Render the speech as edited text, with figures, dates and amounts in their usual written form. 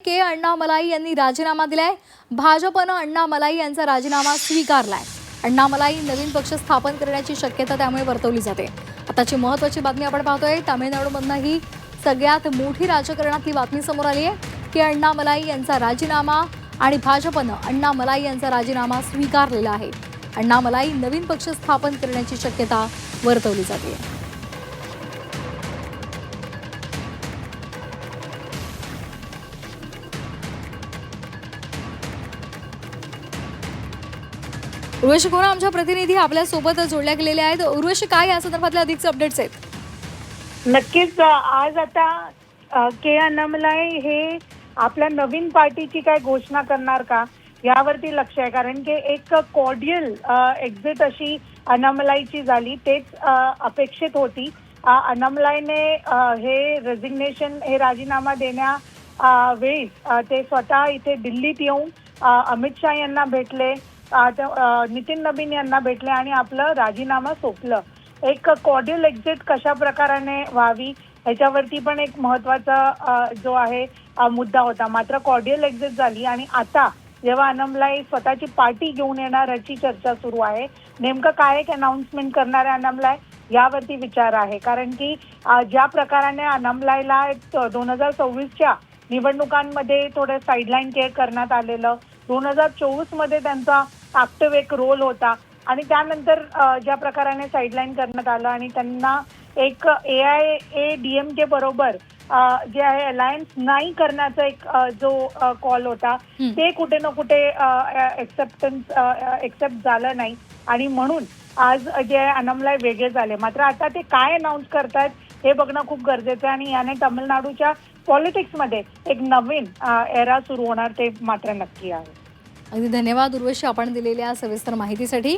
के अण्णामलाई यांनी राजीनामा दिलाय। भाजपनं अण्णामलाई यांचा राजीनामा स्वीकारलाय। अण्णामलाई नवीन पक्ष स्थापन करण्याची शक्यता त्यामुळे वर्तवली जाते। आताची महत्त्वाची बातमी आपण पाहतोय। तामिळनाडूमधून ही सगळ्यात मोठी राजकारणातली बातमी समोर आली आहे की अण्णामलाई यांचा राजीनामा आणि भाजपनं अण्णामलाई यांचा राजीनामा स्वीकारलेला आहे। अण्णामलाई नवीन पक्ष स्थापन करण्याची शक्यता वर्तवली जाते। उर्वशी कोणा आमच्या प्रतिनिधी आपल्या सोबत जोडल्या गेलेले आहेत। उर्वशी, काय या संदर्भातले अधिकचे अपडेट्स आहेत? नक्कीच आज आता के अण्णामलाई हे आपल्या नवीन पार्टीची काय घोषणा करणार का यावरती लक्ष आहे, कारण की एक कॉर्डियल एक्झिट अशी अण्णामलाईची झाली, तेच अपेक्षित होती। अण्णामलाईने हे रेझिग्नेशन हे राजीनामा देण्या वेळी ते स्वतः इथे दिल्लीत येऊन अमित शाह यांना भेटले, नितीन नबीन यांना भेटले आणि आपलं राजीनामा सोपलं। एक कॉर्डियल एक्झिट कशा प्रकाराने व्हावी ह्याच्यावरती पण एक महत्वाचा जो आहे मुद्दा होता। मात्र कॉर्डियल एक्झिट झाली आणि आता जेव्हा अण्णामलाई स्वतःची पार्टी घेऊन येणार याची चर्चा सुरू आहे। नेमकं काय एक अनाउन्समेंट करणार आहे अण्णामलाई यावरती विचार आहे, कारण की ज्या प्रकाराने अण्णामलाईला 2024च्या निवडणुकांमध्ये थोडं साईडलाईन करण्यात आलेलं, 2024 मध्ये त्यांचा ऍक्टिव्ह एक रोल होता आणि त्यानंतर ज्या प्रकाराने साईडलाईन करण्यात आलं आणि त्यांना एक AIADMK बरोबर जे आहे अलायन्स नाही करण्याचा एक जो कॉल होता ते कुठे ना कुठे एक्सेप्ट झालं नाही आणि म्हणून आज जे आहे अण्णामलाई वेगळे झाले। मात्र आता ते काय अनाऊन्स करतायत हे बघणं खूप गरजेचं आहे आणि याने तामिळनाडूच्या पॉलिटिक्समध्ये एक नवीन एरा सुरू होणार ते मात्र नक्की आहे। अगदी धन्यवाद उर्वशी, आपण दिलेल्या सविस्तर माहितीसाठी।